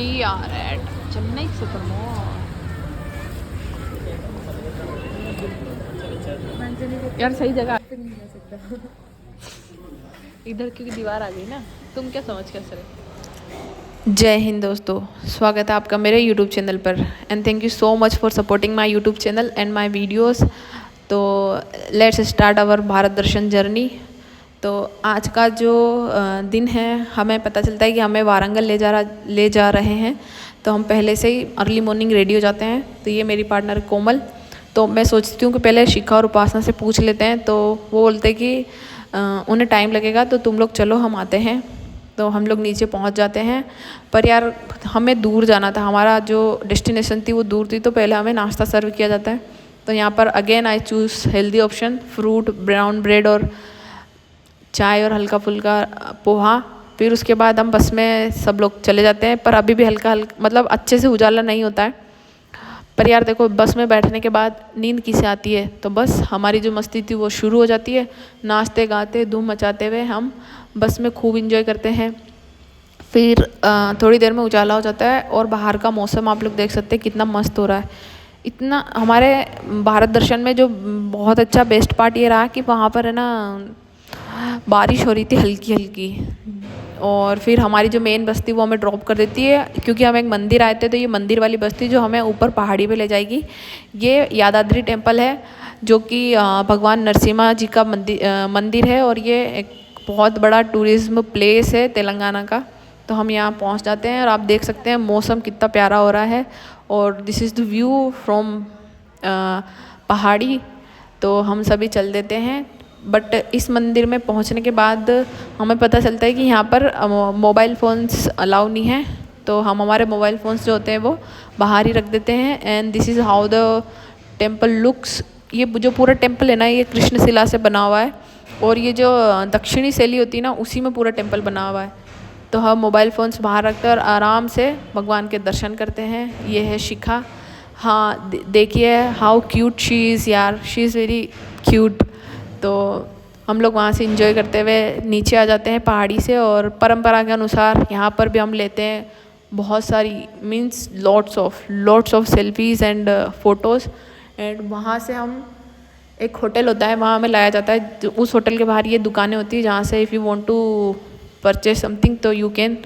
We are at Chennai Super Mall. यार सही जगह इधर क्योंकि दीवार आ गई ना, तुम क्या समझ कैसे रहे। जय हिंद दोस्तों, स्वागत है आपका मेरे यूट्यूब चैनल पर and thank you so much for supporting my YouTube channel and my videos. तो let's start our Bharat Darshan journey. तो आज का जो दिन है, हमें पता चलता है कि हमें वारंगल ले जा रहे हैं। तो हम पहले से ही अर्ली मॉर्निंग रेडी हो जाते हैं। तो ये मेरी पार्टनर कोमल। तो मैं सोचती हूँ कि पहले शिखा और उपासना से पूछ लेते हैं। तो वो बोलते कि उन्हें टाइम लगेगा, तो तुम लोग चलो हम आते हैं। तो हम लोग नीचे पहुँच जाते हैं। पर यार हमें दूर जाना था, हमारा जो डेस्टिनेशन थी वो दूर थी। तो पहले हमें नाश्ता सर्व किया जाता है। तो यहाँ पर again I choose healthy option, fruit, brown bread और चाय और हल्का फुल्का पोहा। फिर उसके बाद हम बस में सब लोग चले जाते हैं। पर अभी भी हल्का मतलब अच्छे से उजाला नहीं होता है। पर यार देखो, बस में बैठने के बाद नींद किसे आती है। तो बस हमारी जो मस्ती थी वो शुरू हो जाती है। नाचते गाते धूम मचाते हुए हम बस में खूब इंजॉय करते हैं। फिर थोड़ी देर में उजाला हो जाता है और बाहर का मौसम आप लोग देख सकते हैं कितना मस्त हो रहा है। इतना हमारे भारत दर्शन में जो बहुत अच्छा बेस्ट पार्ट ये रहा कि वहाँ पर है ना बारिश हो रही थी हल्की हल्की। और फिर हमारी जो मेन बस थी वो हमें ड्रॉप कर देती है, क्योंकि हम एक मंदिर आए थे। तो ये मंदिर वाली बस थी जो हमें ऊपर पहाड़ी पे ले जाएगी। ये यादाद्री टेम्पल है, जो कि भगवान नरसिम्हा जी का मंदिर है। और ये एक बहुत बड़ा टूरिज्म प्लेस है तेलंगाना का। तो हम यहाँ पहुँच जाते हैं और आप देख सकते हैं मौसम कितना प्यारा हो रहा है। और this is the view from पहाड़ी। तो हम सभी चल देते हैं। बट इस मंदिर में पहुंचने के बाद हमें पता चलता है कि यहाँ पर मोबाइल फ़ोन्स अलाउ नहीं है। तो हम हमारे मोबाइल फ़ोन्स जो होते हैं वो बाहर ही रख देते हैं। And this is how the temple looks. ये जो पूरा टेम्पल है ना, ये कृष्ण शिला से बना हुआ है। और ये जो दक्षिणी शैली होती है ना, उसी में पूरा टेम्पल बना हुआ है। तो हम मोबाइल फ़ोन्स बाहर रखते हैं और आराम से भगवान के दर्शन करते हैं। ये है शिखा। हाँ देखिए हाउ क्यूट शी इज़ यार, शी इज़ वेरी क्यूट। तो हम लोग वहाँ से इंजॉय करते हुए नीचे आ जाते हैं पहाड़ी से। और परंपरा के अनुसार यहाँ पर भी हम लेते हैं बहुत सारी means lots of selfies and photos. And वहाँ से हम एक होटल होता है, वहाँ हमें लाया जाता है। उस होटल के बाहर ये दुकानें होती है जहाँ से if you want to purchase something तो यू कैन।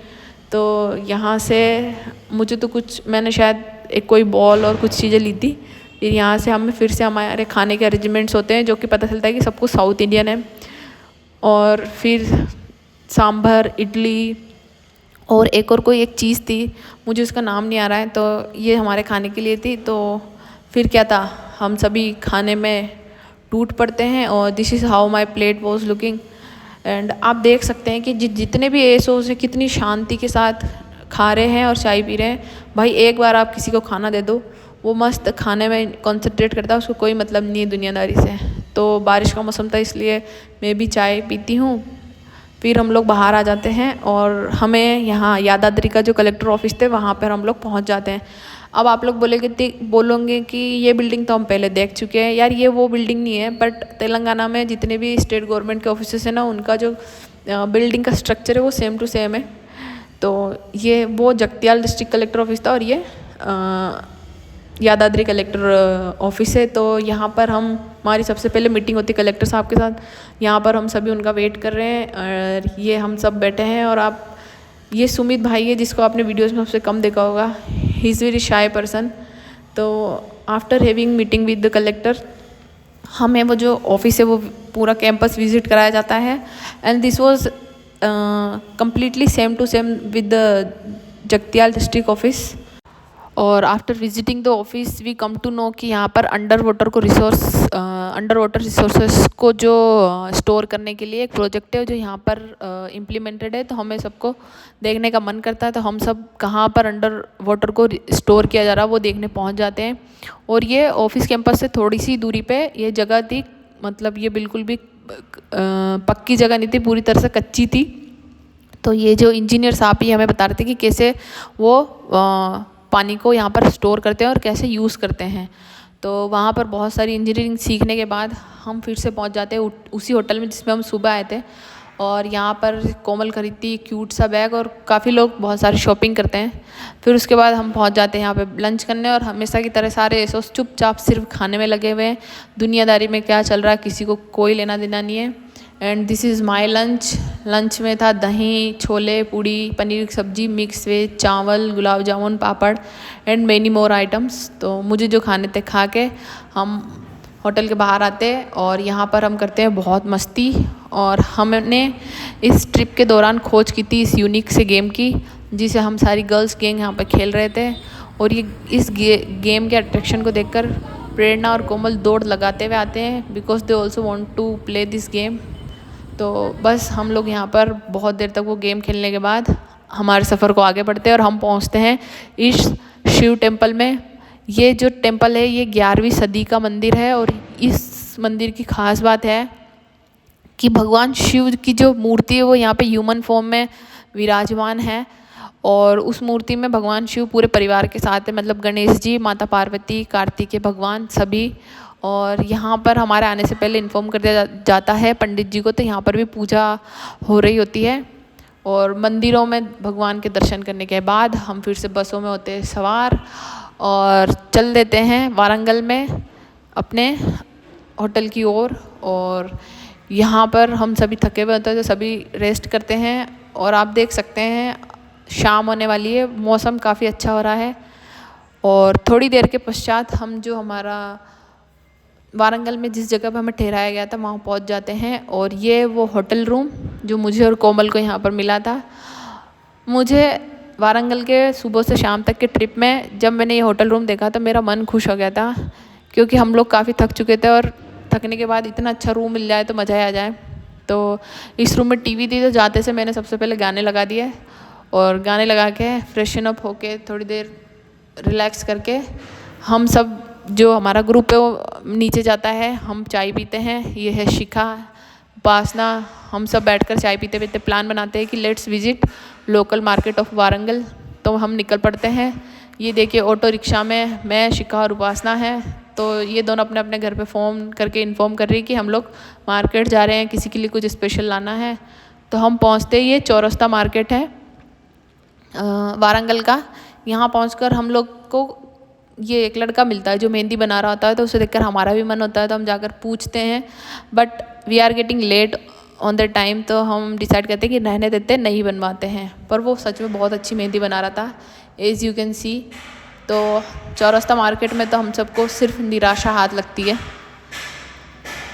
तो यहाँ से मुझे तो कुछ, मैंने शायद एक कोई बॉल और कुछ चीज़ें ली थी। फिर यहाँ से हमें फिर से हमारे खाने के अरेंजमेंट्स होते हैं, जो कि पता चलता है कि सब कुछ साउथ इंडियन है। और फिर सांभर, इडली और एक और कोई एक चीज़ थी, मुझे उसका नाम नहीं आ रहा है। तो ये हमारे खाने के लिए थी। तो फिर क्या था, हम सभी खाने में टूट पड़ते हैं। और this is how my plate was looking. And आप देख सकते हैं कि जितने भी एसोस हैं कितनी शांति के साथ खा रहे हैं और चाय पी रहे हैं। भाई एक बार आप किसी को खाना दे दो, वो मस्त खाने में कंसंट्रेट करता है, उसको कोई मतलब नहीं है दुनियादारी से। तो बारिश का मौसम था इसलिए मैं भी चाय पीती हूँ। फिर हम लोग बाहर आ जाते हैं और हमें यहाँ यादाद्री का जो कलेक्टर ऑफिस थे वहाँ पर हम लोग पहुँच जाते हैं। अब आप लोग बोलोगे कि ये बिल्डिंग तो हम पहले देख चुके हैं। यार ये वो बिल्डिंग नहीं है, बट तेलंगाना में जितने भी स्टेट गवर्नमेंट के ऑफिस हैं ना, उनका जो बिल्डिंग का स्ट्रक्चर है वो सेम टू सेम है। तो ये वो जगतियाल डिस्ट्रिक्ट कलेक्टर ऑफिस था और ये यादाद्री कलेक्टर ऑफिस है। तो यहाँ पर हमारी सबसे पहले मीटिंग होती है कलेक्टर साहब के साथ। यहाँ पर हम सभी उनका वेट कर रहे हैं और ये हम सब बैठे हैं। और आप, ये सुमित भाई है जिसको आपने वीडियोस में सबसे कम देखा होगा। He is very shy person. तो after having meeting with the collector, हमें वो जो ऑफिस है वो पूरा कैंपस विजिट कराया जाता है। And this was completely same to same with the Jagtial district office. और after visiting the office we come to know कि यहाँ पर अंडर वाटर रिसोर्सेस को जो स्टोर करने के लिए एक प्रोजेक्ट है जो यहाँ पर इम्प्लीमेंटेड है। तो हमें सबको देखने का मन करता है। तो हम सब कहाँ पर अंडर वाटर को स्टोर किया जा रहा है वो देखने पहुँच जाते हैं। और ये ऑफिस कैंपस से थोड़ी सी दूरी पे ये जगह थी, मतलब ये बिल्कुल भी पक्की जगह नहीं थी, पूरी तरह से कच्ची थी। तो ये जो इंजीनियर साहब ही हमें बता रहे थे कि कैसे वो पानी को यहाँ पर स्टोर करते हैं और कैसे यूज़ करते हैं। तो वहाँ पर बहुत सारी इंजीनियरिंग सीखने के बाद हम फिर से पहुँच जाते हैं उसी होटल में जिसमें हम सुबह आए थे। और यहाँ पर कोमल खरीदती क्यूट सा बैग, और काफ़ी लोग बहुत सारी शॉपिंग करते हैं। फिर उसके बाद हम पहुँच जाते हैं यहाँ पे लंच करने, और हमेशा की तरह सारे एसोस चुपचाप सिर्फ खाने में लगे हुए हैं। दुनियादारी में क्या चल रहा है किसी को कोई लेना देना नहीं है। And this is my lunch में था दही, छोले, पूड़ी, पनीर की सब्जी, मिक्स वेज, चावल, गुलाब जामुन, पापड़ एंड मैनी मोर आइटम्स। तो मुझे जो खाने थे खा के हम होटल के बाहर आते हैं, और यहाँ पर हम करते हैं बहुत मस्ती। और हमने इस ट्रिप के दौरान खोज की थी इस यूनिक से गेम की, जिसे हम सारी गर्ल्स गैंग यहाँ पर खेल रहे थे। और ये इस गेम के अट्रैक्शन को देखकर प्रेरणा और कोमल दौड़ लगाते हुए आते हैं, because they also want to play this game. तो बस हम लोग यहाँ पर बहुत देर तक वो गेम खेलने के बाद हमारे सफ़र को आगे बढ़ते हैं, और हम पहुँचते हैं इस शिव टेम्पल में। ये जो टेम्पल है ये 11वीं सदी का मंदिर है, और इस मंदिर की खास बात है कि भगवान शिव की जो मूर्ति है वो यहाँ पे ह्यूमन फॉर्म में विराजमान है। और उस मूर्ति में भगवान शिव पूरे परिवार के साथ है, मतलब गणेश जी, माता पार्वती, कार्तिकेय भगवान सभी। और यहाँ पर हमारे आने से पहले इन्फॉर्म कर दिया जाता है पंडित जी को, तो यहाँ पर भी पूजा हो रही होती है। और मंदिरों में भगवान के दर्शन करने के बाद हम फिर से बसों में होते हैं सवार, और चल देते हैं वारंगल में अपने होटल की ओर। और यहाँ पर हम सभी थके हुए होते हैं, तो सभी रेस्ट करते हैं। और आप देख सकते हैं शाम होने वाली है, मौसम काफ़ी अच्छा हो रहा है। और थोड़ी देर के पश्चात हम जो हमारा वारंगल में जिस जगह पर हमें ठहराया गया था वहाँ पहुँच जाते हैं। और ये वो होटल रूम जो मुझे और कोमल को यहाँ पर मिला था। मुझे वारंगल के सुबह से शाम तक के ट्रिप में जब मैंने ये होटल रूम देखा तो मेरा मन खुश हो गया था, क्योंकि हम लोग काफ़ी थक चुके थे, और थकने के बाद इतना अच्छा रूम मिल जाए तो मज़ा ही आ जाए। तो इस रूम में टीवी थी, तो जाते से मैंने सबसे पहले गाने लगा दिए, और गाने लगा के फ्रेशन अप होके थोड़ी देर रिलैक्स करके हम सब जो हमारा ग्रुप है वो नीचे जाता है। हम चाय पीते हैं, ये है शिखा, उपासना। हम सब बैठकर चाय पीते पीते प्लान बनाते हैं कि let's visit local market of Warangal. तो हम निकल पड़ते हैं। ये देखिए ऑटो रिक्शा में मैं, शिखा और उपासना है। तो ये दोनों अपने अपने घर पे फ़ोन करके इन्फॉर्म कर रही है कि हम लोग मार्केट जा रहे हैं, किसी के लिए कुछ स्पेशल लाना है। तो हम पहुँचते ही ये चौरस्ता मार्केट है वारंगल का। यहाँ पहुँचकर हम लोग को ये एक लड़का मिलता है जो मेहंदी बना रहा होता है, तो उसे देखकर हमारा भी मन होता है, तो हम जाकर पूछते हैं। But we are getting late on the time, तो हम डिसाइड करते हैं कि रहने देते हैं, नहीं बनवाते हैं। पर वो सच में बहुत अच्छी मेहंदी बना रहा था, एज यू कैन सी। तो चौरस्ता मार्केट में तो हम सबको सिर्फ निराशा हाथ लगती है।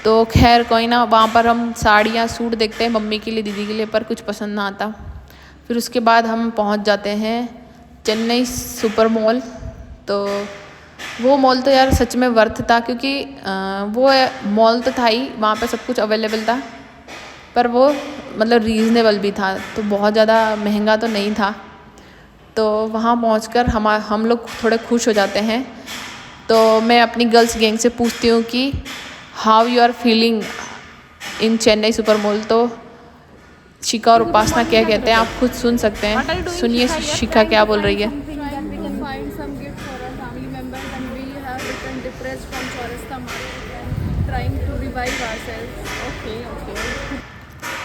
तो खैर कोई ना, वहाँ पर हम साड़ियाँ सूट देखते हैं मम्मी के लिए, दीदी के लिए, पर कुछ पसंद ना आता। फिर उसके बाद हम पहुँच जाते हैं चेन्नई सुपर मॉल। तो वो मॉल तो यार सच में वर्थ था, क्योंकि वो मॉल तो था ही, वहाँ पे सब कुछ अवेलेबल था, पर वो मतलब रीज़नेबल भी था, तो बहुत ज़्यादा महंगा तो नहीं था। तो वहाँ पहुँचकर हम लोग थोड़े खुश हो जाते हैं। तो मैं अपनी गर्ल्स गैंग से पूछती हूँ कि how you are feeling in Chennai super mall. तो शिखा और उपासना क्या कहते हैं आप खुद सुन सकते हैं। सुनिए शिखा क्या बोल रही है।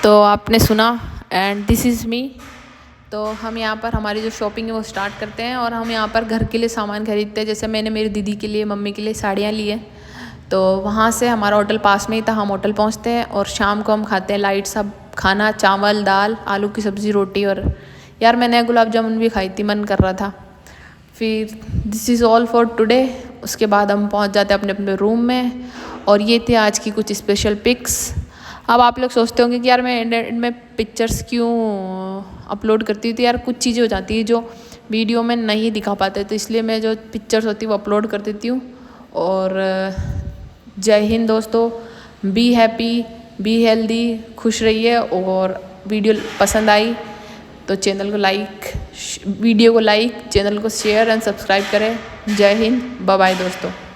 तो आपने सुना, एंड दिस इज़ मी। तो हम यहाँ पर हमारी जो शॉपिंग है वो स्टार्ट करते हैं, और हम यहाँ पर घर के लिए सामान खरीदते हैं। जैसे मैंने मेरी दीदी के लिए, मम्मी के लिए साड़ियाँ ली है। तो वहाँ से हमारा होटल पास में ही था, हम होटल पहुँचते हैं, और शाम को हम खाते हैं लाइट सा खाना, चावल, दाल, आलू की सब्ज़ी, रोटी। और यार मैंने गुलाब जामुन भी खाई थी, मन कर रहा था। फिर this is all for today. उसके बाद हम पहुँच जाते हैं अपने अपने रूम में। और ये थे आज की कुछ स्पेशल पिक्स। अब आप लोग सोचते होंगे कि यार मैं इनमें पिक्चर्स क्यों अपलोड करती हूँ। तो यार कुछ चीज़ें हो जाती है जो वीडियो में नहीं दिखा पाते, तो इसलिए मैं जो पिक्चर्स होती है वो अपलोड कर देती हूँ। और जय हिंद दोस्तों, बी हैप्पी, बी हेल्दी, खुश रहिए। और वीडियो पसंद आई तो चैनल को लाइक, वीडियो को लाइक, चैनल को शेयर एंड सब्सक्राइब करें। जय हिंद, बाय बाय दोस्तों।